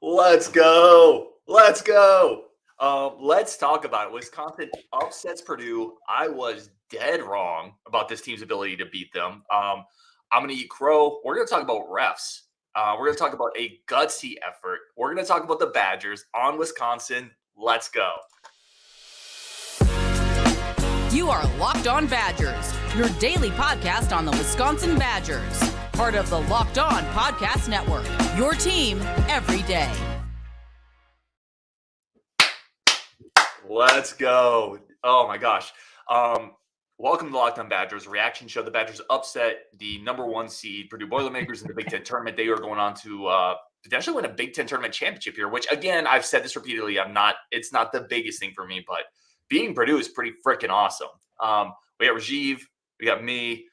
Let's go. Let's go. Let's talk about it. Wisconsin upsets Purdue. I was dead wrong about this team's ability to beat them. I'm going to eat crow. We're going to talk about refs. We're going to talk about a gutsy effort. We're going to talk about the Badgers on Wisconsin. Let's go. You are Locked On Badgers, your daily podcast on the Wisconsin Badgers. Part of the Locked On Podcast Network, your team every day. Let's go. Oh, my gosh. Welcome to the Locked On Badgers reaction show. The Badgers upset the number 1 seed Purdue Boilermakers in the Big Ten tournament. They are going on to potentially win a Big Ten tournament championship here, which, again, I've said this repeatedly. It's not the biggest thing for me, but beating Purdue is pretty freaking awesome. We got Rajiv, we got me.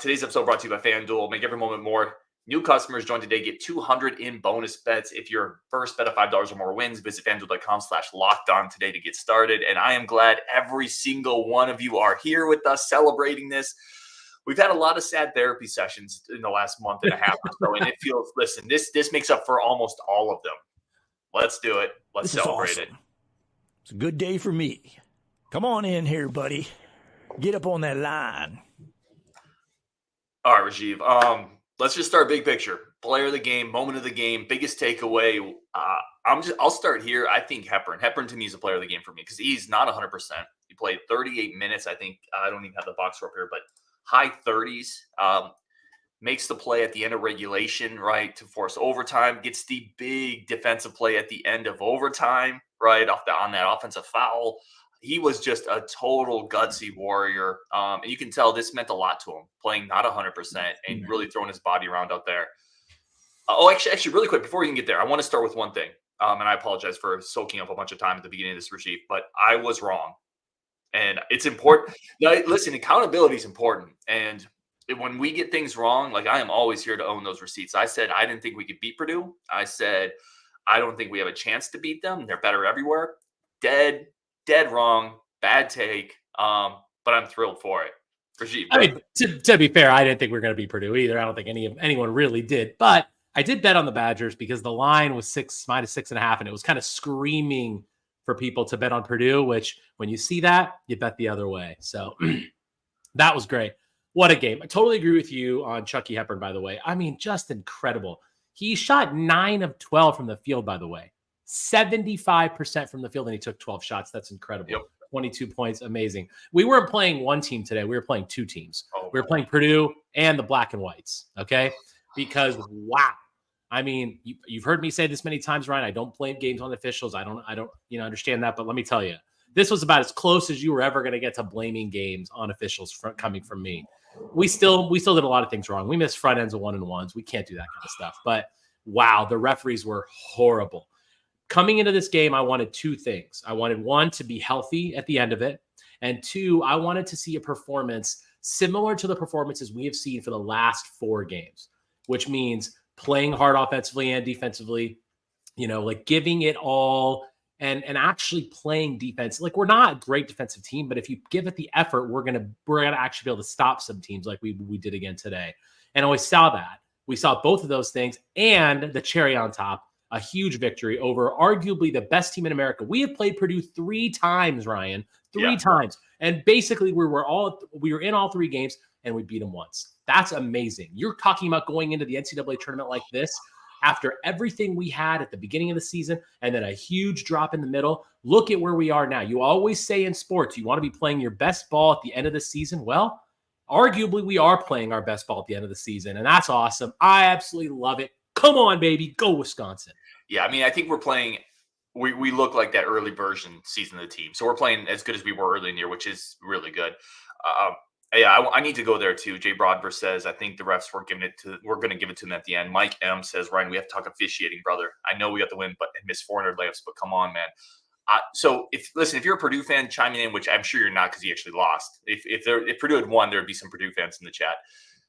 Today's episode brought to you by FanDuel. Make every moment more. New customers join today. Get 200 in bonus bets. If your first bet of $5 or more wins, visit FanDuel.com/LockedOn today to get started. And I am glad every single one of you are here with us celebrating this. We've had a lot of sad therapy sessions in the last month and a half or so, and it feels, listen, this makes up for almost all of them. Let's do it. Let's celebrate it. It's a good day for me. Come on in here, buddy. Get up on that line. All right, Rajiv. Let's just start big picture. Player of the game, moment of the game, biggest takeaway. I'll start here. I think Hepburn to me is a player of the game for me because he's not 100%. He played 38 minutes. I think I don't even have the box score up here, but high 30s. Makes the play at the end of regulation, right, to force overtime. Gets the big defensive play at the end of overtime, right, on that offensive foul. He was just a total gutsy warrior. And you can tell this meant a lot to him, playing not 100% and really throwing his body around out there. Actually, really quick, before we can get there, I want to start with one thing. And I apologize for soaking up a bunch of time at the beginning of this, Rajiv, but I was wrong. And it's important. Now, listen, accountability is important. And when we get things wrong, like I am always here to own those receipts. I said I didn't think we could beat Purdue. I said I don't think we have a chance to beat them. They're better everywhere. Dead wrong, bad take, but I'm thrilled for it. Rajiv, I mean, to be fair, I didn't think we were going to beat Purdue either. I don't think anyone really did, but I did bet on the Badgers because the line was -6.5, and it was kind of screaming for people to bet on Purdue, which when you see that, you bet the other way. So that was great. What a game. I totally agree with you on Chucky Hepburn, by the way. I mean, just incredible. He shot 9 of 12 from the field, by the way. 75% from the field, and he took 12 shots. That's incredible. Yep. 22 points. Amazing. We weren't playing one team today. We were playing two teams. We were playing Purdue and the Black and Whites. Okay. Because wow. I mean, you've heard me say this many times, Ryan. I don't blame games on officials. I don't, understand that. But let me tell you, this was about as close as you were ever going to get to blaming games on officials coming from me. We still did a lot of things wrong. We missed front ends of 1-and-1s. We can't do that kind of stuff. But wow, the referees were horrible. Coming into this game, I wanted two things. I wanted, one, to be healthy at the end of it. And two, I wanted to see a performance similar to the performances we have seen for the last 4 games, which means playing hard offensively and defensively, like giving it all and actually playing defense. Like, we're not a great defensive team, but if you give it the effort, we're gonna actually be able to stop some teams like we did again today. And we saw that. We saw both of those things, and the cherry on top, a huge victory over arguably the best team in America. We have played Purdue 3 times, Ryan, 3 times. And basically we were in all 3 games and we beat them once. That's amazing. You're talking about going into the NCAA tournament like this after everything we had at the beginning of the season and then a huge drop in the middle. Look at where we are now. You always say in sports, you want to be playing your best ball at the end of the season. Well, arguably we are playing our best ball at the end of the season, and that's awesome. I absolutely love it. Come on, baby. Go Wisconsin. Yeah, I mean, I think we're playing – we look like that early version season of the team. So we're playing as good as we were early in the year, which is really good. I need to go there too. Jay Broadver says, I think the refs we're going to give it to them at the end. Mike M says, Ryan, we have to talk officiating, brother. I know we got the win, but missed 400 layups, but come on, man. So if you're a Purdue fan chiming in, which I'm sure you're not because he actually lost. If Purdue had won, there'd be some Purdue fans in the chat.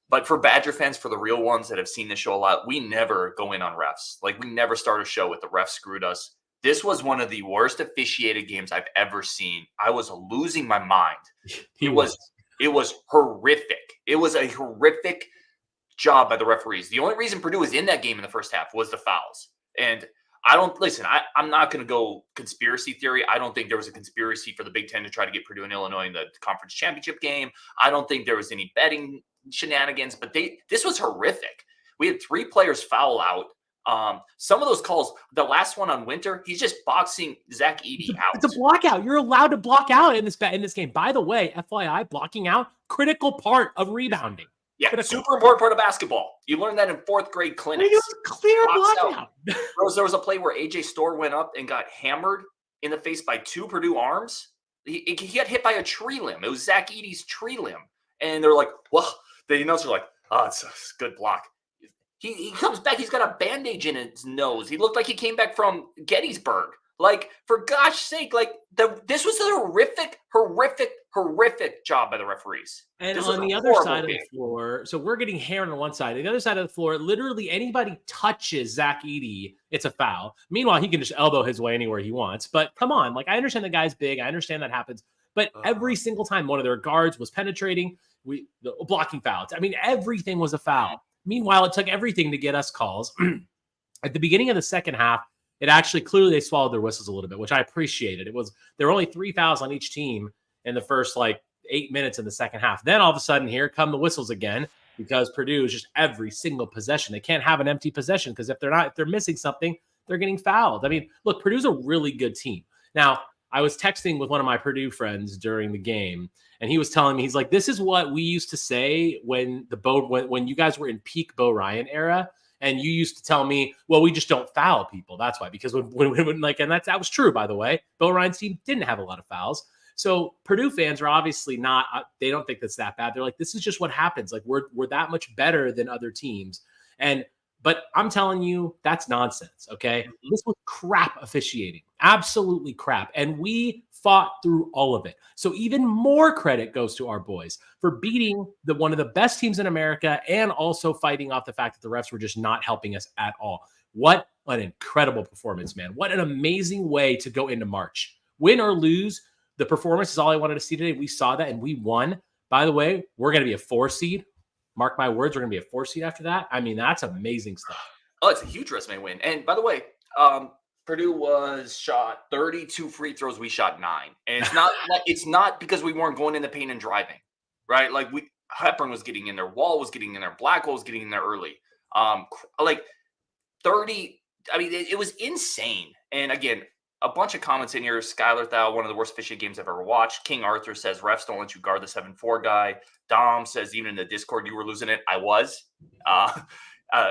But for Badger fans, for the real ones that have seen this show a lot, we never go in on refs. Like, we never start a show with the refs screwed us. This was one of the worst officiated games I've ever seen. I was losing my mind. It was horrific. It was a horrific job by the referees. The only reason Purdue was in that game in the first half was the fouls. And I don't listen. I'm not going to go conspiracy theory. I don't think there was a conspiracy for the Big Ten to try to get Purdue and Illinois in the conference championship game. I don't think there was any betting shenanigans, but this was horrific. We had 3 players foul out. Some of those calls, the last one on Winter, he's just boxing Zach Edey out. It's a block out. You're allowed to block out in this game. By the way, FYI, blocking out, critical part of rebounding. Yeah, critical. Super important part of basketball. You learned that in 4th grade clinics. It was clear block out. There was a play where AJ Storr went up and got hammered in the face by 2 Purdue arms. He got hit by a tree limb. It was Zach Edey's tree limb. And they're like, well, the announcers are like, oh, it's a good block. He comes back. He's got a bandage in his nose. He looked like he came back from Gettysburg. Like, for gosh sake, like this was a horrific job by the referees. And on the other side of the floor, so we're getting hair on one side. The other side of the floor, literally anybody touches Zach Edey, it's a foul. Meanwhile, he can just elbow his way anywhere he wants. But come on, like I understand the guy's big. I understand that happens. But every single time one of their guards was penetrating, blocking fouls. I mean, everything was a foul. Meanwhile, it took everything to get us calls. At the beginning of the second half, it actually clearly they swallowed their whistles a little bit, which I appreciated. There were only 3 fouls on each team in the first 8 minutes in the second half. Then all of a sudden, here come the whistles again because Purdue is just every single possession. They can't have an empty possession because if they're missing something, they're getting fouled. I mean, look, Purdue's a really good team. Now, I was texting with one of my Purdue friends during the game, and he was telling me, he's like, this is what we used to say when you guys were in peak Bo Ryan era. And you used to tell me, well, we just don't foul people. That's why, because and that was true, by the way. Bo Ryan's team didn't have a lot of fouls. So Purdue fans are obviously not, they don't think that's that bad. They're like, this is just what happens. Like we're that much better than other teams. But I'm telling you, that's nonsense. Okay. This was crap officiating, absolutely crap. And we fought through all of it. So even more credit goes to our boys for beating one of the best teams in America and also fighting off the fact that the refs were just not helping us at all. What an incredible performance, man. What an amazing way to go into March. Win or lose, the performance is all I wanted to see today. We saw that and we won. By the way, we're going to be a 4 seed. Mark my words, we're going to be a 4 seed after that. I mean, that's amazing stuff. Oh, it's a huge resume win. And by the way, Purdue was shot 32 free throws. We shot 9. And it's not because we weren't going in the paint and driving, right? Like Hepburn was getting in there. Wall was getting in there. Blackwell was getting in there early. 30. I mean, it was insane. And again, a bunch of comments in here. Skylar Thau, one of the worst officiating games I've ever watched. King Arthur says, refs don't let you guard the 7-4 guy. Dom says, even in the Discord, you were losing it. I was.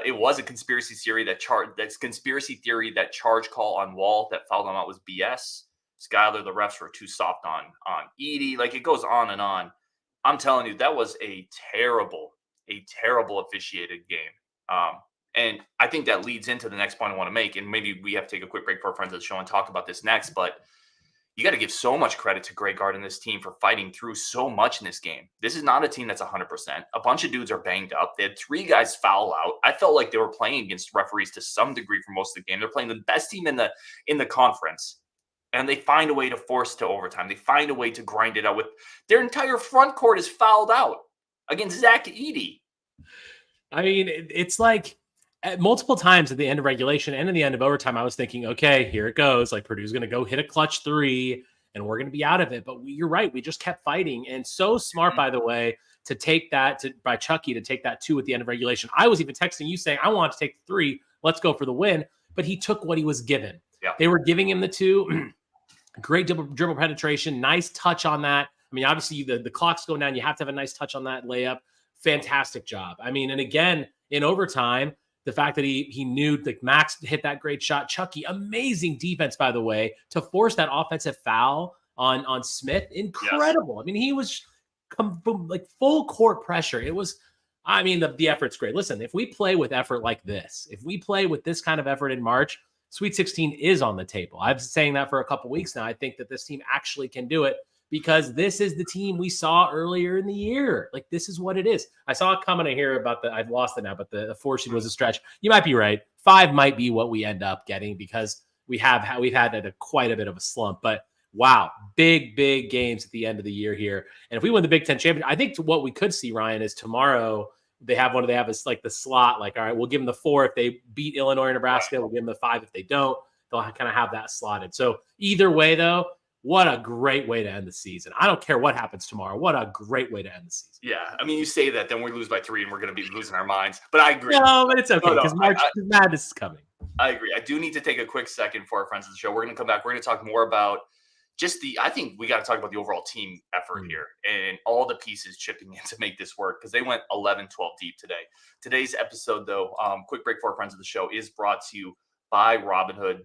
It was a conspiracy theory that charge call on Wall that fouled him out was BS. Skylar, the refs were too soft on Edey. Like, it goes on and on. I'm telling you, that was a terrible officiated game. And I think that leads into the next point I want to make. And maybe we have to take a quick break for our friends of the show and talk about this next. But you got to give so much credit to Greg Gard and this team for fighting through so much in this game. This is not a team that's 100%. A bunch of dudes are banged up. They had 3 guys foul out. I felt like they were playing against referees to some degree for most of the game. They're playing the best team in the conference. And they find a way to force to overtime. They find a way to grind it out with their entire front court is fouled out against Zach Edey. I mean, it's like multiple times at the end of regulation and in the end of overtime, I was thinking, okay, here it goes. Like Purdue's going to go hit a clutch 3 and we're going to be out of it. But you're right. We just kept fighting. And so smart, by the way, to take that by Chucky to take that 2 at the end of regulation. I was even texting you saying, I want to take 3. Let's go for the win. But he took what he was given. Yeah. They were giving him the 2. Great dribble penetration. Nice touch on that. I mean, obviously the clock's going down. You have to have a nice touch on that layup. Fantastic job. I mean, and again, in overtime, the fact that he knew like Max hit that great shot. Chucky, amazing defense, by the way, to force that offensive foul on Smith. Incredible. Yes. I mean, he was like full court pressure. It was, I mean, the effort's great. Listen, if we play with effort like this, if we play with this kind of effort in March, Sweet 16 is on the table. I've been saying that for a couple weeks now. I think that this team actually can do it because this is the team we saw earlier in the year. Like, this is what it is. I saw a comment here about I've lost it now, but the 4 seed was a stretch. You might be right. 5 might be what we end up getting because we've had quite a bit of a slump. But wow, big games at the end of the year here. And if we win the Big Ten championship, I think what we could see, Ryan, is tomorrow they have is like the slot, like, all right, we'll give them the 4 if they beat Illinois or Nebraska. We'll give them the 5 if they don't. They'll kind of have that slotted. So either way, though, what a great way to end the season. I don't care what happens tomorrow. What a great way to end the season. Yeah. I mean, you say that, then we lose by 3 and we're going to be losing our minds. But I agree. No, but it's okay because madness is coming. I agree. I do need to take a quick second for our friends of the show. We're going to come back. We're going to talk more about I think we got to talk about the overall team effort here and all the pieces chipping in to make this work because they went 11-12 deep today. Today's episode, though, quick break for our friends of the show, is brought to you by Robinhood.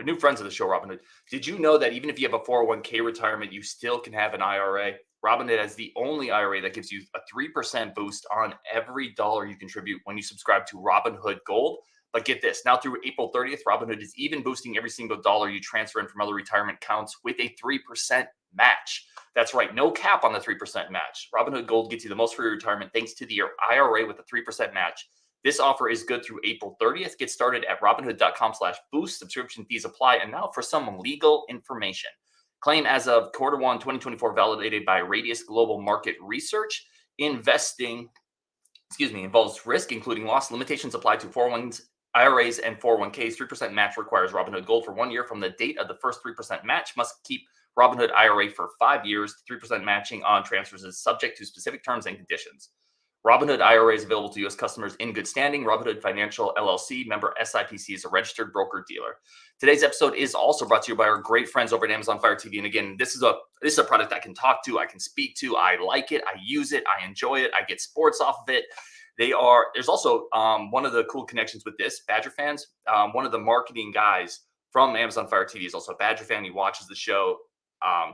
New friends of the show, Robinhood. Did you know that even if you have a 401k retirement, you still can have an IRA? Robinhood is the only IRA that gives you a 3% boost on every dollar you contribute when you subscribe to Robinhood Gold. But get this, now through April 30th, Robinhood is even boosting every single dollar you transfer in from other retirement accounts with a 3% match. That's right, no cap on the 3% match. Robinhood Gold gets you the most for your retirement thanks to the IRA with a 3% match. This offer is good through April 30th. Get started at Robinhood.com/boost. Subscription fees apply. And now for some legal information. Claim as of quarter 1, 2024, validated by Radius Global Market Research. Investing, involves risk, including loss. Limitations apply to 401s, IRAs, and 401ks. 3% match requires Robinhood Gold for 1 year from the date of the first 3% match. Must keep Robinhood IRA for 5 years. 3% matching on transfers is subject to specific terms and conditions. Robinhood IRA is available to U.S. customers in good standing. Robinhood Financial LLC, member SIPC, is a registered broker-dealer. Today's episode is also brought to you by our great friends over at Amazon Fire TV. And again, this is a product I can talk to, I can speak to. I like it, I use it, I enjoy it, I get sports off of it. There's also one of the cool connections with this, Badger fans. One of the marketing guys from Amazon Fire TV is also a Badger fan. He watches the show.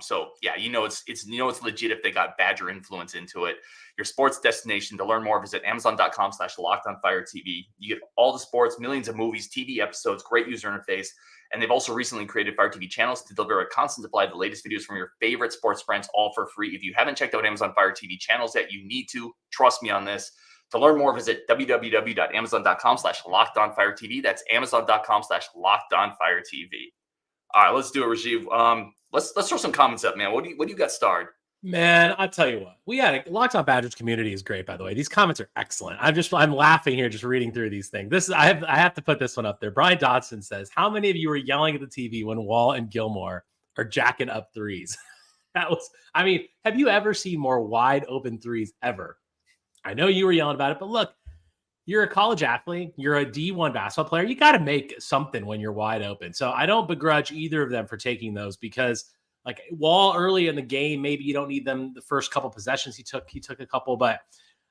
So yeah, it's legit if they got Badger influence into it. Your sports destination. To learn more, visit Amazon.com/LockedOnFireTV. You get all the sports, millions of movies, TV episodes, great user interface. And they've also recently created Fire TV channels to deliver a constant supply of the latest videos from your favorite sports brands, all for free. If you haven't checked out Amazon Fire TV channels yet, you need to. Trust me on this. To learn more, visit www.amazon.com/LockedOnFireTV. That's Amazon.com/LockedOnFireTV. All right, let's do it, Rajiv. Let's throw some comments up, man. What do you got starred? Man, I'll tell you what. We had a Locked On Badgers community is great, by the way. These comments are excellent. I'm laughing here just reading through these things. I have to put this one up there. Brian Dodson says, "How many of you were yelling at the TV when Wall and Gilmore are jacking up threes?" Have you ever seen more wide open threes ever? I know you were yelling about it, but look, you're a college athlete. You're a D1 basketball player. You got to make something when you're wide open. So I don't begrudge either of them for taking those because, like, Wall early in the game, maybe you don't need them the first couple possessions. He took a couple, but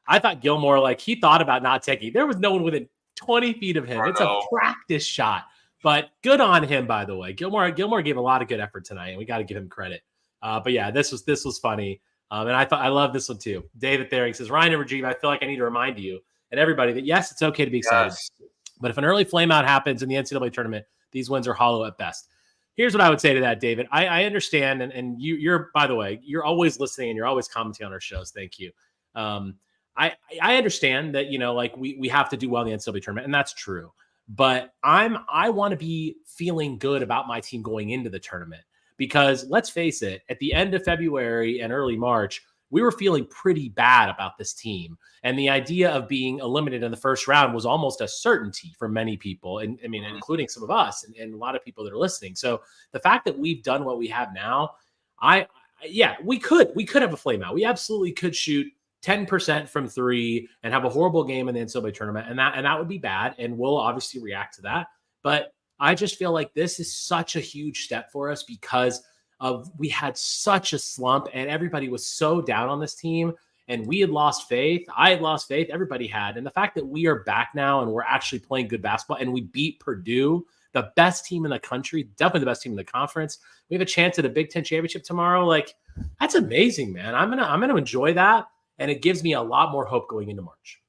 I thought Gilmore, like, he thought about not taking. There was no one within 20 feet of him. It's a practice shot, but good on him, by the way. Gilmore gave a lot of good effort tonight, and we got to give him credit. But yeah, this was funny. And I love this one too. David Thering says, "Ryan and Rajiv, I feel like I need to remind you and everybody that yes, it's okay to be excited. Yes. But if an early flameout happens in the NCAA tournament, these wins are hollow at best." Here's what I would say to that, David. I understand, and you're, by the way, you're always listening and you're always commenting on our shows. Thank you. I understand that, like we have to do well in the NCAA tournament, and that's true. But I want to be feeling good about my team going into the tournament because let's face it, at the end of February and early March, we were feeling pretty bad about this team. And the idea of being eliminated in the first round was almost a certainty for many people. And I mean, including some of us and a lot of people that are listening. So the fact that we've done what we have now, we could have a flame out. We absolutely could shoot 10% from three and have a horrible game in the NCAA tournament. And that would be bad. And we'll obviously react to that. But I just feel like this is such a huge step for us because we had such a slump and everybody was so down on this team and we had lost faith. I had lost faith. Everybody had. And the fact that we are back now and we're actually playing good basketball and we beat Purdue, the best team in the country, definitely the best team in the conference. We have a chance at a Big Ten championship tomorrow. Like, that's amazing, man. I'm going to enjoy that. And it gives me a lot more hope going into March.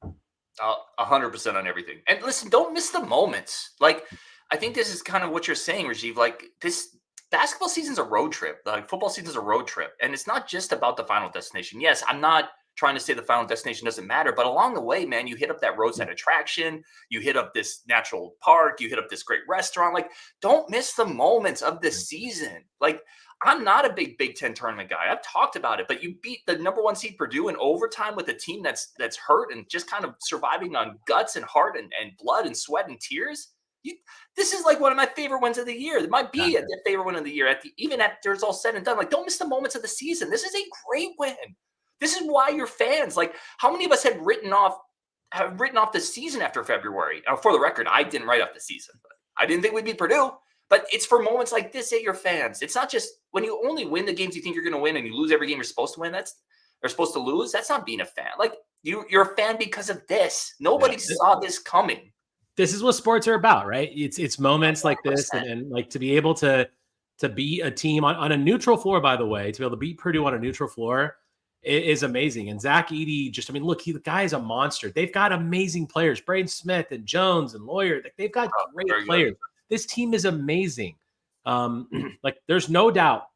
100% on everything. And listen, don't miss the moments. Like, I think this is kind of what you're saying, Rajiv. Like, this basketball season's a road trip. Like, football season's a road trip. And it's not just about the final destination. Yes, I'm not trying to say the final destination doesn't matter, but along the way, man, you hit up that roadside attraction. You hit up this natural park. You hit up this great restaurant. Like, don't miss the moments of this season. Like, I'm not a big Big Ten tournament guy. I've talked about it, but you beat the number 1 seed Purdue in overtime with a team that's hurt and just kind of surviving on guts and heart and blood and sweat and tears. This is like one of my favorite wins of the year. It might be a favorite win of the year even after it's all said and done. Like, don't miss the moments of the season. This is a great win. This is why you're fans. Like, how many of us have written off the season after February? Now, for the record, I didn't write off the season, but I didn't think we'd beat Purdue. But it's for moments like this that you're fans. It's not just when you only win the games you think you're going to win and you lose every game you're supposed to win. They're supposed to lose. That's not being a fan. Like, you're a fan because of this. Nobody saw this coming. This is what sports are about, right? It's moments like this, and like to be able to beat a team on a neutral floor, by the way, to be able to beat Purdue on a neutral floor is amazing. And Zach Edey, look, the guy is a monster. They've got amazing players, Braden Smith and Jones and Lawyer. They've got great players. Good. This team is amazing. Like, there's no doubt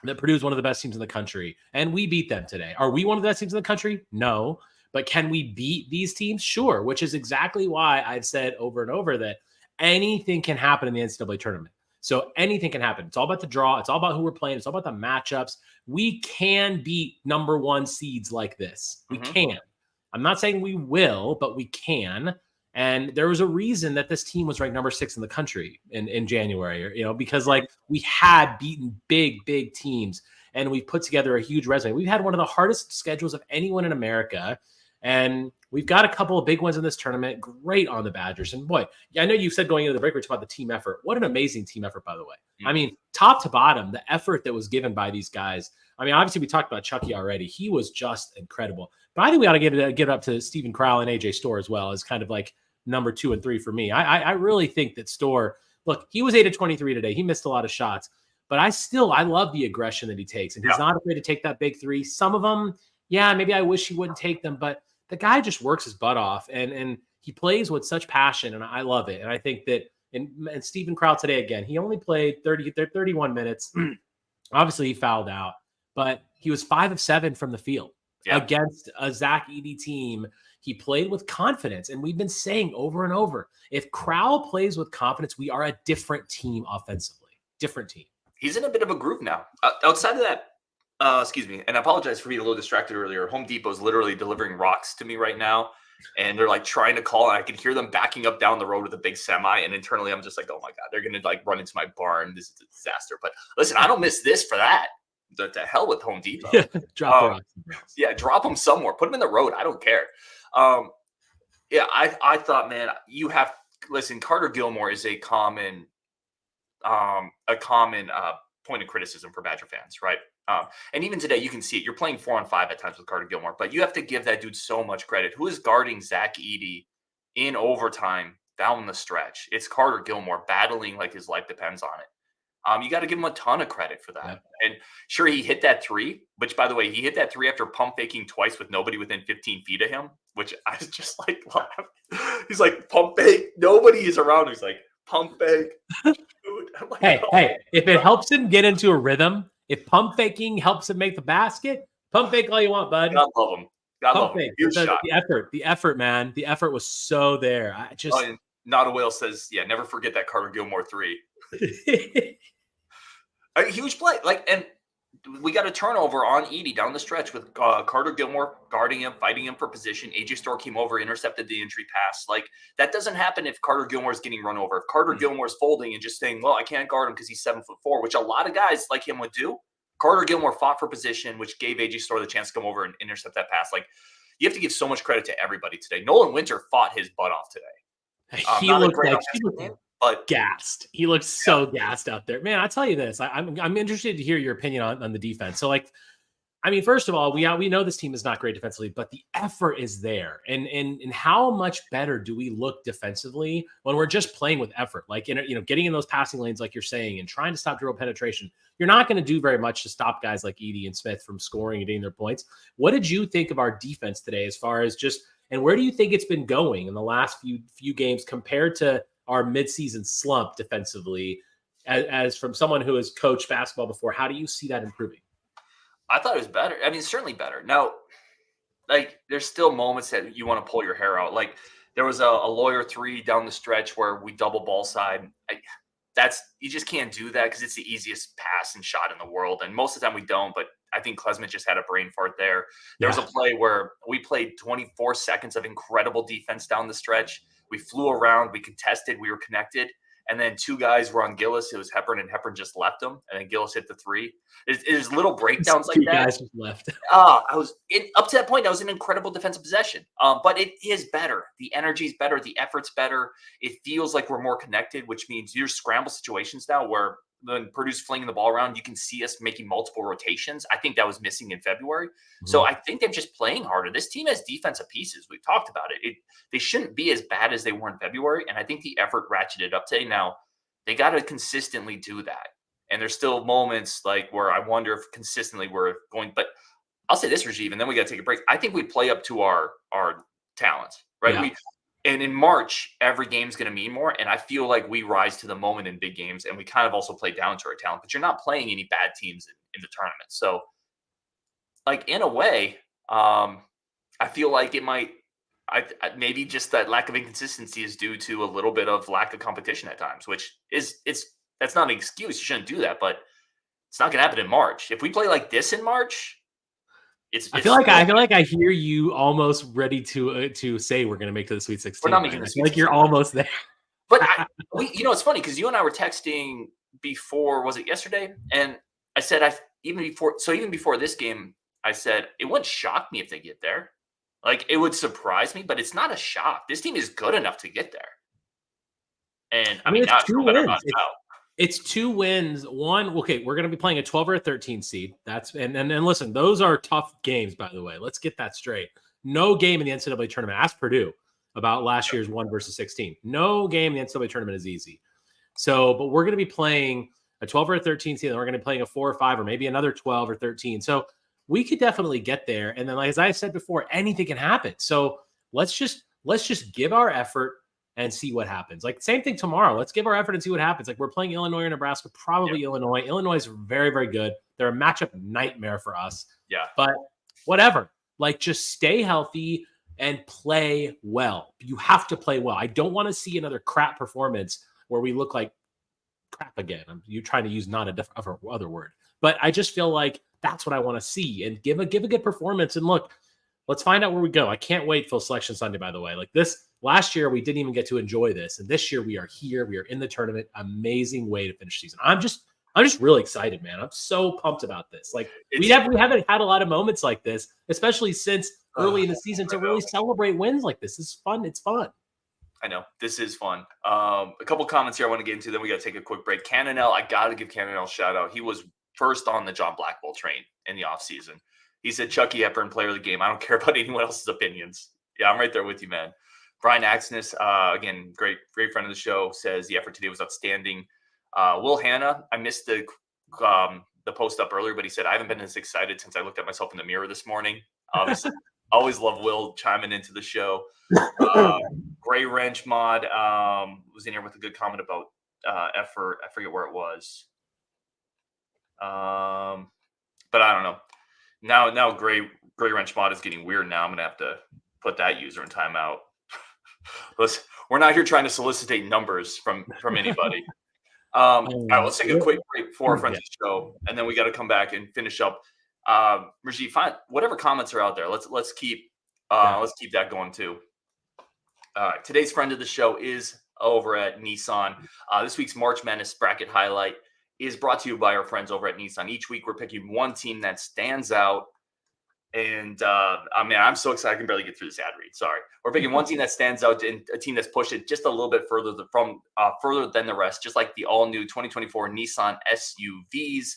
that Purdue is one of the best teams in the country, and we beat them today. Are we one of the best teams in the country? No. But can we beat these teams? Sure, which is exactly why I've said over and over that anything can happen in the NCAA tournament. So anything can happen. It's all about the draw. It's all about who we're playing. It's all about the matchups. We can beat number 1 seeds like this. We can. I'm not saying we will, but we can. And there was a reason that this team was ranked number 6 in the country in January, because like we had beaten big teams and we put together a huge resume. We've had one of the hardest schedules of anyone in America. And we've got a couple of big ones in this tournament. Great on the Badgers. And boy, I know you said going into the break, Rich, about the team effort. What an amazing team effort, by the way. I mean, top to bottom, the effort that was given by these guys. I mean, obviously we talked about Chucky already. He was just incredible. But I think we ought to give it up to Stephen Crowell and AJ Storr as well as kind of like number 2 and 3 for me. I really think that Storr, look, he was 8 of 23 today. He missed a lot of shots, but I love the aggression that he takes. And he's not afraid to take that big 3. Some of them, maybe I wish he wouldn't take them, but the guy just works his butt off and he plays with such passion, and I love it. And I think that and Stephen Crowell today, again, he only played 31 minutes. Obviously he fouled out, but he was 5 of 7 from the field against a Zach Edey team. He played with confidence, and we've been saying over and over, if Crowell plays with confidence, we are a different team offensively. Different team. He's in a bit of a groove now. Outside of that, excuse me, and I apologize for being a little distracted earlier. Home Depot's literally delivering rocks to me right now, and they're like trying to call, and I can hear them backing up down the road with a big semi, and internally I'm just like, oh my God, they're going to like run into my barn. This is a disaster. But listen, I don't miss this for that. The hell with Home Depot. Drop the rocks. Yeah, drop them somewhere. Put them in the road. I don't care. I thought, man, listen, Carter Gilmore is a common point of criticism for Badger fans, right? And even today, you can see it. You're playing 4-on-5 at times with Carter Gilmore, but you have to give that dude so much credit. Who is guarding Zach Edey in overtime down the stretch? It's Carter Gilmore battling like his life depends on it. You got to give him a ton of credit for that. Yeah. And sure, he hit that 3, which, by the way, he hit that 3 after pump faking twice with nobody within 15 feet of him, which I was just like, he's like, pump fake. Nobody is around. He's like, pump fake. Like, hey, if it helps him get into a rhythm, if pump faking helps him make the basket, pump fake all you want, bud. God love him. God love him. The effort, man. The effort was so there. Not a Whale says, never forget that Carter Gilmore 3. A huge play. And we got a turnover on Edey down the stretch with Carter Gilmore guarding him, fighting him for position. AJ Storr came over, intercepted the entry pass. Like, that doesn't happen if Carter Gilmore is getting run over. If Carter Gilmore is folding and just saying, well, I can't guard him because he's 7'4", which a lot of guys like him would do. Carter Gilmore fought for position, which gave AJ Storr the chance to come over and intercept that pass. Like, you have to give so much credit to everybody today. Nolan Winter fought his butt off today. He looked gassed. He looked so gassed out there, man. I tell you this, I'm interested to hear your opinion on the defense. So, first of all, we know this team is not great defensively, but the effort is there. And how much better do we look defensively when we're just playing with effort? Like, getting in those passing lanes, like you're saying, and trying to stop dribble penetration. You're not going to do very much to stop guys like Edey and Smith from scoring and getting their points. What did you think of our defense today, as far as and where do you think it's been going in the last few games compared to our midseason slump defensively? As from someone who has coached basketball before, how do you see that improving? I thought it was better. Certainly better. Now, there's still moments that you want to pull your hair out. Like, there was a Lawyer 3 down the stretch where we double ball side. you just can't do that because it's the easiest pass and shot in the world. And most of the time we don't, but I think Klesman just had a brain fart there. There was a play where we played 24 seconds of incredible defense down the stretch. We flew around, we contested, we were connected. And then two guys were on Gillis. It was Hepburn, and Hepburn just left him. And then Gillis hit the three. There's little breakdowns like that. Two guys just left. Up to that point, that was an incredible defensive possession. But it is better. The energy is better. The effort's better. It feels like we're more connected, which means you're scramble situations now where when Purdue's flinging the ball around, you can see us making multiple rotations. I think that was missing in February. Mm-hmm. So I think they're just playing harder. This team has defensive pieces. We've talked about it. They shouldn't be as bad as they were in February. And I think the effort ratcheted up today. Now, they got to consistently do that. And there's still moments like where I wonder if consistently we're going. But I'll say this, Rajiv, and then we got to take a break. I think we play up to our talents, right? Yeah. And in March, every game's going to mean more. And I feel like we rise to the moment in big games, and we kind of also play down to our talent. But you're not playing any bad teams in the tournament. So, like, in a way, I feel like it might maybe just that lack of inconsistency is due to a little bit of lack of competition at times, which that's not an excuse. You shouldn't do that, but it's not going to happen in March. If we play like this in March, I feel like I hear you almost ready to say we're going to make to the Sweet 16. We're not making the Sweet 16. Like you're almost there. But it's funny because you and I were texting before, was it yesterday? And I said even before this game, I said it wouldn't shock me if they get there. Like it would surprise me, but it's not a shock. This team is good enough to get there. And I mean, it's 2 wins. It's 2 wins. One, okay, we're going to be playing a 12 or a 13 seed. And listen, those are tough games, by the way. Let's get that straight. No game in the NCAA tournament. Ask Purdue about last year's 1 versus 16. No game in the NCAA tournament is easy. So, but we're going to be playing a 12 or a 13 seed, and we're going to be playing a 4 or 5 or maybe another 12 or 13. So we could definitely get there. And then, like, as I said before, anything can happen. So let's just give our effort and see what happens. Like same thing tomorrow. Let's give our effort and see what happens. Like we're playing Illinois or Nebraska, probably Illinois. Illinois is very, very good. They're a matchup nightmare for us. Yeah. But whatever, like just stay healthy and play well. You have to play well. I don't want to see another crap performance where we look like crap again. You're trying to use not a other word, but I just feel like that's what I want to see and give a good performance. And look, let's find out where we go. I can't wait for Selection Sunday, by the way. Like this, last year, we didn't even get to enjoy this. And this year, we are here. We are in the tournament. Amazing way to finish season. I'm just really excited, man. I'm so pumped about this. Like we haven't had a lot of moments like this, especially since early in the season to really celebrate wins like this. It's fun. It's fun. I know. This is fun. A couple comments here I want to get into. Then we got to take a quick break. Cannonell, I got to give Cannonell a shout out. He was first on the John Blackbull train in the offseason. He said, Chucky Hepburn, player of the game. I don't care about anyone else's opinions. Yeah, I'm right there with you, man. Brian Axness, again, great friend of the show, says the effort today was outstanding. Will Hanna, I missed the post up earlier, but he said, I haven't been as excited since I looked at myself in the mirror this morning. Obviously, always love Will chiming into the show. Gray Wrench Mod was in here with a good comment about effort. I forget where it was. But I don't know. Now Gray Wrench Mod is getting weird now. I'm going to have to put that user in timeout. We're not here trying to solicitate numbers from anybody. All right, let's take a quick break for our friends of the show, and then we got to come back and finish up. Rajiv, find whatever comments are out there. Let's keep that going too. Today's friend of the show is over at Nissan. This week's March Madness bracket highlight is brought to you by our friends over at Nissan. Each week we're picking one team that stands out. And I'm so excited I can barely get through this ad read. Sorry. We're picking one team that stands out and a team that's pushed it just a little bit further than the rest, just like the all-new 2024 Nissan SUVs.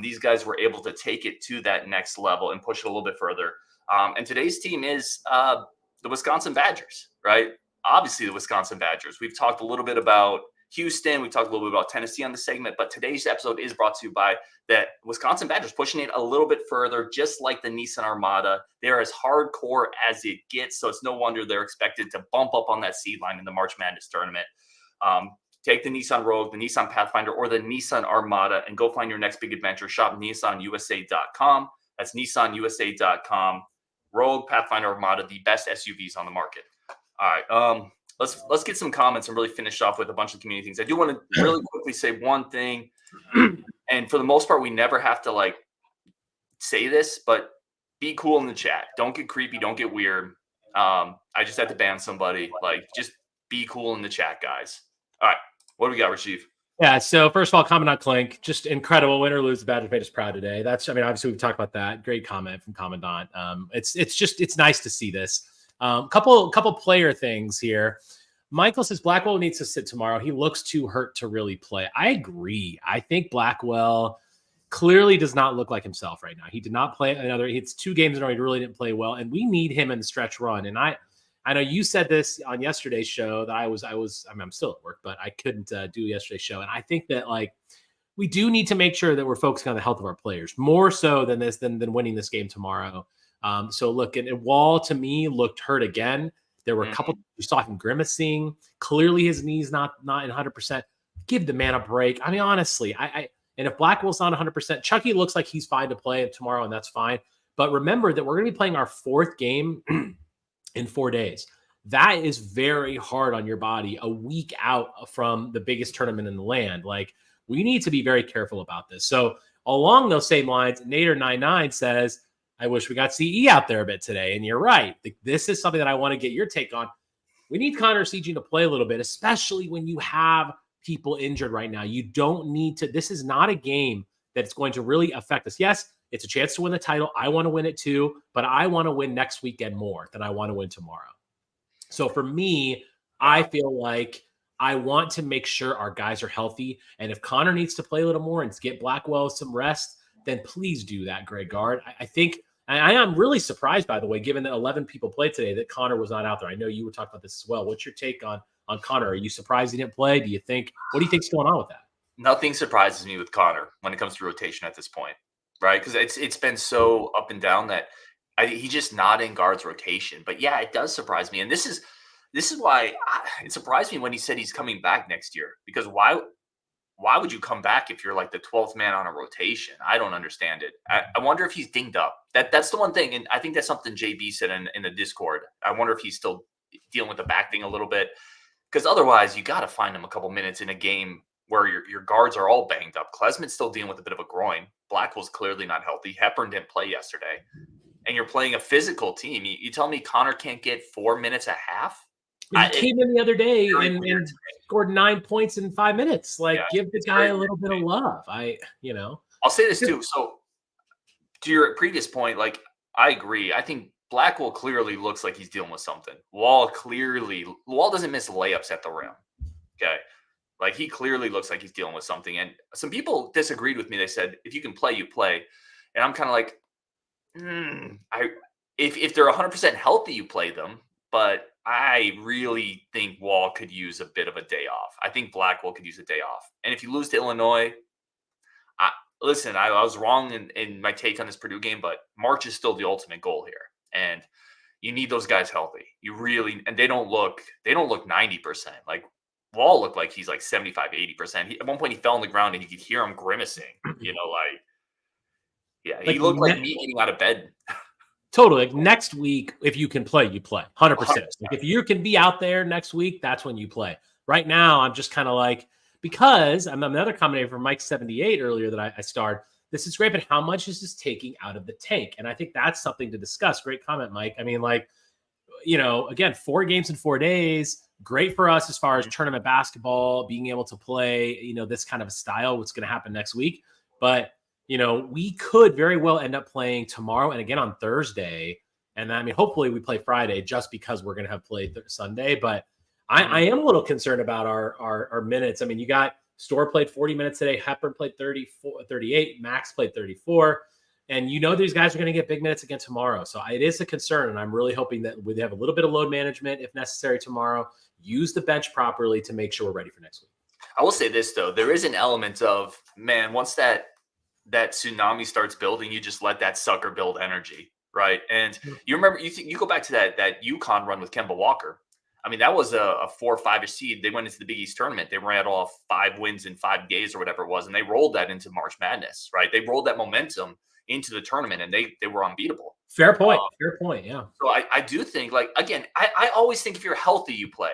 These guys were able to take it to that next level and push it a little bit further. And today's team is the Wisconsin Badgers, right? Obviously the Wisconsin Badgers. We've talked a little bit about Houston. We talked a little bit about Tennessee on the segment, but today's episode is brought to you by that Wisconsin Badgers, pushing it a little bit further, just like the Nissan Armada. They're as hardcore as it gets, so it's no wonder they're expected to bump up on that seed line in the March Madness tournament. Take the Nissan Rogue, the Nissan Pathfinder, or the Nissan Armada and go find your next big adventure. Shop NissanUSA.com. That's NissanUSA.com. Rogue, Pathfinder, Armada, the best SUVs on the market. All right. let's get some comments and really finish off with a bunch of community things. I do want to really quickly say one thing, and for the most part, we never have to like say this, but be cool in the chat. Don't get creepy. Don't get weird. I just had to ban somebody. Like, just be cool in the chat, guys. All right, what do we got, Rajiv? Yeah, so first of all, comment on Clink. Just incredible. Win or lose, the Badgers made us proud today. Obviously we've talked about that. Great comment from Commandant. It's nice to see this. Couple player things here. Michael says Blackwell needs to sit tomorrow. He looks too hurt to really play. I agree. I think Blackwell clearly does not look like himself right now. He did not play it's 2 games in a row. He really didn't play well, and we need him in the stretch run. And I know you said this on yesterday's show that I'm still at work, but I couldn't do yesterday's show. And I think that like we do need to make sure that we're focusing on the health of our players more so than winning this game tomorrow. So look, and Wall to me looked hurt again. There were a couple, you saw him grimacing. Clearly his knee's not in 100%. Give the man a break. I mean, honestly, and if Blackwell's not 100%, Chucky looks like he's fine to play tomorrow, and that's fine. But remember that we're going to be playing our 4th game in 4 days. That is very hard on your body a week out from the biggest tournament in the land. Like, we need to be very careful about this. So along those same lines, Nader99 says, I wish we got CE out there a bit today. And you're right. This is something that I want to get your take on. We need Connor Siege to play a little bit, especially when you have people injured right now. You don't need to. This is not a game that's going to really affect us. Yes, it's a chance to win the title. I want to win it too, but I want to win next weekend more than I want to win tomorrow. So for me, I feel like I want to make sure our guys are healthy. And if Connor needs to play a little more and get Blackwell some rest, then please do that, Greg Gard. I think, and I am really surprised, by the way, given that 11 people played today, that Connor was not out there. I know you were talking about this as well. What's your take on Connor? Are you surprised he didn't play? What do you think's going on with that? Nothing surprises me with Connor when it comes to rotation at this point, right? Because it's been so up and down that he's just not in Gard's rotation. But yeah, it does surprise me. And this is why it surprised me when he said he's coming back next year. Because why would you come back if you're like the 12th man on a rotation? I don't understand it. I wonder if he's dinged up. That's the one thing. And I think that's something JB said in the Discord. I wonder if he's still dealing with the back thing a little bit. Because otherwise, you got to find him a couple minutes in a game where your guards are all banged up. Klesman's still dealing with a bit of a groin. Blackwell's clearly not healthy. Hepburn didn't play yesterday. And you're playing a physical team. You tell me Connor can't get 4 minutes a half? He came in the other day and scored 9 points in 5 minutes. Give the guy a little bit of love. I'll say this too. So to your previous point, I agree. I think Blackwell clearly looks like he's dealing with something. Wall doesn't miss layups at the rim. Okay. He clearly looks like he's dealing with something. And some people disagreed with me. They said, if you can play, you play. And I'm kind of like, if they're 100% healthy, you play them. But I really think Wall could use a bit of a day off. I think Blackwell could use a day off. And if you lose to Illinois, I was wrong in my take on this Purdue game, but March is still the ultimate goal here. And you need those guys healthy. And they don't look 90%. Wall looked like he's 75, 80%. At one point he fell on the ground and you could hear him grimacing, he looked like me getting out of bed. Totally. Next week, if you can play, you play 100%. If you can be out there next week, that's when you play. Right now, I'm just kind of because I'm another comment from Mike 78 earlier that I starred. This is great, but how much is this taking out of the tank? And I think that's something to discuss. Great comment, Mike. I mean, again, 4 games in 4 days. Great for us as far as tournament basketball, being able to play, this kind of style, what's going to happen next week. But we could very well end up playing tomorrow and again on Thursday. And hopefully we play Friday just because we're going to have played Sunday. But I am a little concerned about our minutes. You got Storr played 40 minutes today. Hepburn played 38. Max played 34. And these guys are going to get big minutes again tomorrow. So it is a concern. And I'm really hoping that we have a little bit of load management if necessary tomorrow. Use the bench properly to make sure we're ready for next week. I will say this, though. There is an element of, once that tsunami starts building, you just let that sucker build energy, right? And you remember, you go back to that UConn run with Kemba Walker. That was a 4 or 5-ish seed. They went into the Big East tournament. They ran off 5 wins in 5 days or whatever it was, and they rolled that into March Madness, right? They rolled that momentum into the tournament, and they were unbeatable. Fair point. Yeah. So I do think, again, I always think if you're healthy, you play.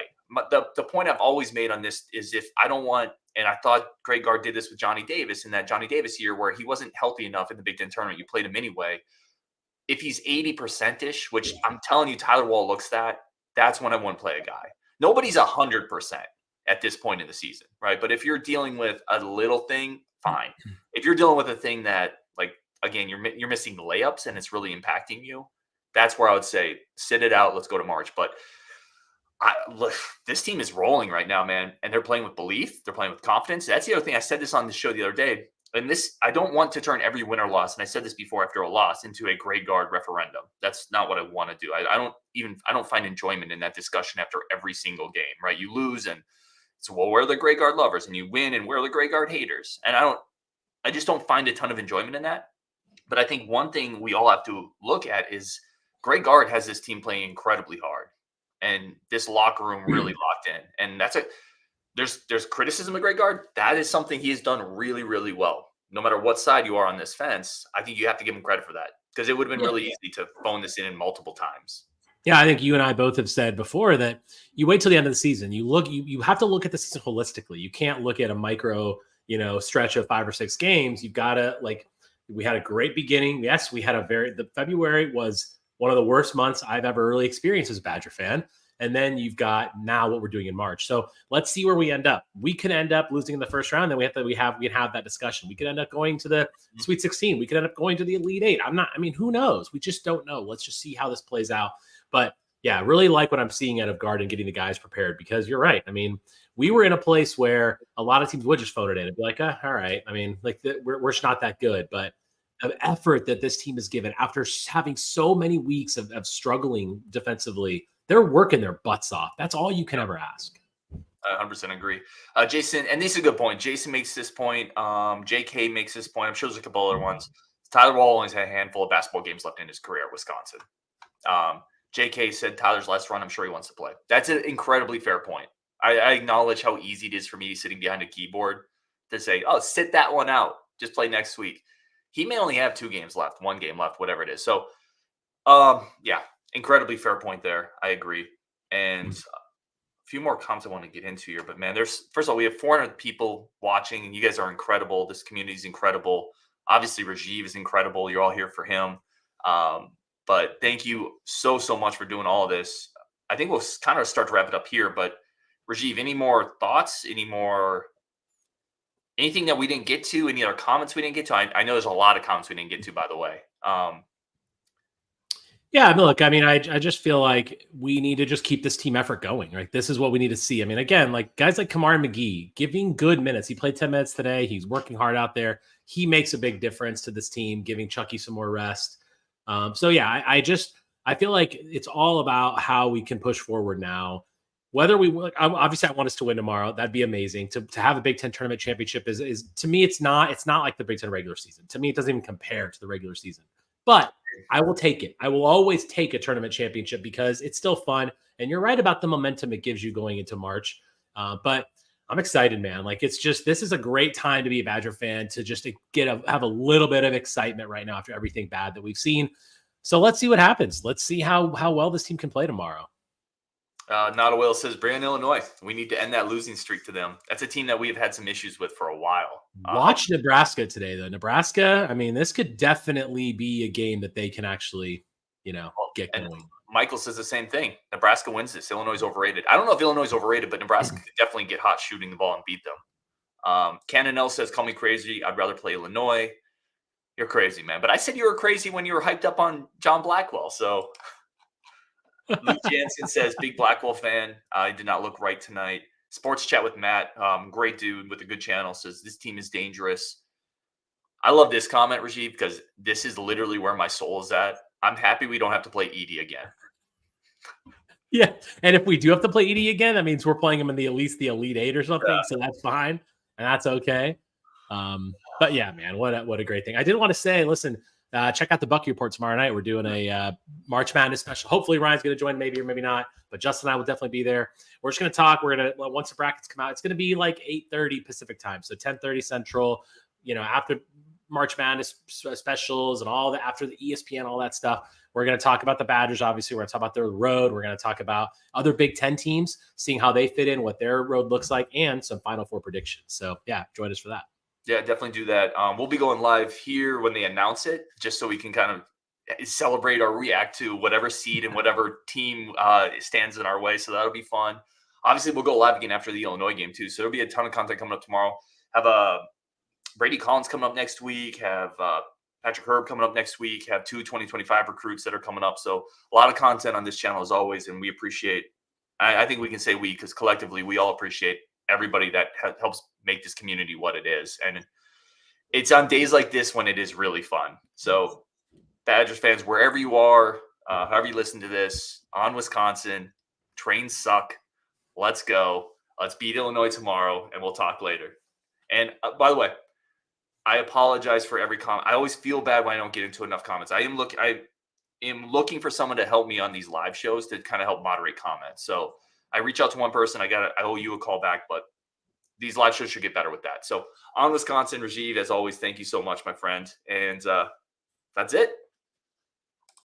the point I've always made on this is if I don't want, and I thought Greg Gard did this with Johnny Davis in that Johnny Davis year where he wasn't healthy enough in the Big Ten tournament. You played him anyway. If he's 80%-ish, which I'm telling you, Tyler Wall looks that's when I want to play a guy. Nobody's 100% at this point in the season, right? But if you're dealing with a little thing, fine. If you're dealing with a thing that, like, again, you're missing layups and it's really impacting you, that's where I would say sit it out. Let's go to March. But look, this team is rolling right now, man, and they're playing with belief. They're playing with confidence. That's the other thing. I said this on the show the other day, and this, I don't want to turn every win or loss, and I said this before after a loss, into a Greg Gard referendum. That's not what I want to do. I don't find enjoyment in that discussion after every single game, right? You lose, and it's, well, where are the Greg Gard lovers? And you win, and where are the Greg Gard haters? And I just don't find a ton of enjoyment in that. But I think one thing we all have to look at is Greg Gard has this team playing incredibly hard. And this locker room really locked in. And there's criticism of Greg Gard. That is something he has done really, really well. No matter what side you are on this fence, I think you have to give him credit for that, because it would have been really easy to phone this in multiple times. Yeah, I think you and I both have said before that you wait till the end of the season. You have to look at the season holistically. You can't look at a micro, stretch of 5 or 6 games. You've got to, like, we had a great beginning. Yes, we had the February was one of the worst months I've ever really experienced as a Badger fan. And then you've got now what we're doing in March. So let's see where we end up. We could end up losing in the first round. Then we can have that discussion. We could end up going to the Sweet 16. We could end up going to the Elite 8. Who knows? We just don't know. Let's just see how this plays out. But yeah, I really like what I'm seeing out of Gard and getting the guys prepared, because you're right. I mean, we were in a place where a lot of teams would just phone it in and be like, all right. I mean, like we're just not that good, but of effort that this team has given after having so many weeks of struggling defensively, they're working their butts off. That's all you can ever ask. I 100% agree. Jason, and this is a good point. Jason makes this point. JK makes this point. I'm sure there's a couple other ones. Tyler Wall only has a handful of basketball games left in his career at Wisconsin. JK said Tyler's last run, I'm sure he wants to play. That's an incredibly fair point. I acknowledge how easy it is for me sitting behind a keyboard to say, oh, sit that one out. Just play next week. He may only have 2 games left, 1 game left, whatever it is. So, yeah, incredibly fair point there. I agree. And a few more comments I want to get into here. But, man, first of all, we have 400 people watching, and you guys are incredible. This community is incredible. Obviously, Rajiv is incredible. You're all here for him. But thank you so much for doing all of this. I think we'll kind of start to wrap it up here. But, Rajiv, any more thoughts? Anything that we didn't get to? Any other comments we didn't get to? I know there's a lot of comments we didn't get to, by the way. Yeah, look, I just feel like we need to just keep this team effort going. Right? This is what we need to see. I mean, again, like guys like Kamar McGee giving good minutes. He played 10 minutes today. He's working hard out there. He makes a big difference to this team, giving Chucky some more rest. So yeah, I feel like it's all about how we can push forward now. Whether obviously I want us to win tomorrow. That'd be amazing. To have a Big Ten tournament championship is to me, it's not like the Big Ten regular season. To me, it doesn't even compare to the regular season, but I will take it. I will always take a tournament championship because it's still fun. And you're right about the momentum it gives you going into March. But I'm excited, man. Like this is a great time to be a Badger fan, to just have a little bit of excitement right now after everything bad that we've seen. So let's see what happens. Let's see how well this team can play tomorrow. Not a Will says, Brandon, Illinois. We need to end that losing streak to them. That's a team that we have had some issues with for a while. Watch Nebraska today, though. Nebraska, I mean, this could definitely be a game that they can actually, get going. Michael says the same thing. Nebraska wins this. Illinois is overrated. I don't know if Illinois is overrated, but Nebraska could definitely get hot shooting the ball and beat them. Cannon L says, call me crazy. I'd rather play Illinois. You're crazy, man. But I said you were crazy when you were hyped up on John Blackwell, so... Luke Jansen says, big Blackwell fan. I did not look right tonight. Sports Chat with Matt, great dude with a good channel, says this team is dangerous. I love this comment, Rajiv, because this is literally where my soul is at. I'm happy we don't have to play Edey again. Yeah, and if we do have to play Edey again, that means we're playing him in at least the Elite 8 or something, so that's fine, and that's okay. But yeah, man, what a great thing. I did want to say, listen, check out the Bucky Report tomorrow night. We're doing a March Madness special. Hopefully Ryan's going to join, maybe or maybe not. But Justin and I will definitely be there. We're just going to talk. Once the brackets come out, it's going to be like 8:30 Pacific time. So 10:30 Central, after March Madness specials and all the after the ESPN, all that stuff. We're going to talk about the Badgers. Obviously, we're going to talk about their road. We're going to talk about other Big Ten teams, seeing how they fit in, what their road looks like, and some Final Four predictions. So, yeah, join us for that. Yeah, definitely do that. We'll be going live here when they announce it, just so we can kind of celebrate or react to whatever seed and whatever team stands in our way. So that'll be fun. Obviously, we'll go live again after the Illinois game, too. So there'll be a ton of content coming up tomorrow. Have Brady Collins coming up next week. Have Patrick Herb coming up next week. Have 2 2025 recruits that are coming up. So a lot of content on this channel as always, and we appreciate I think we can say we, because collectively we all appreciate everybody that helps make this community what it is. And it's on days like this when it is really fun. So Badgers fans, wherever you are, however you listen to this, on Wisconsin, trains suck. Let's go. Let's beat Illinois tomorrow, and we'll talk later. And by the way, I apologize for every comment. I always feel bad when I don't get into enough comments. I am looking for someone to help me on these live shows to kind of help moderate comments. So I reach out to one person. I owe you a call back, but these live shows should get better with that. So on Wisconsin, Rajiv, as always, thank you so much, my friend. And that's it.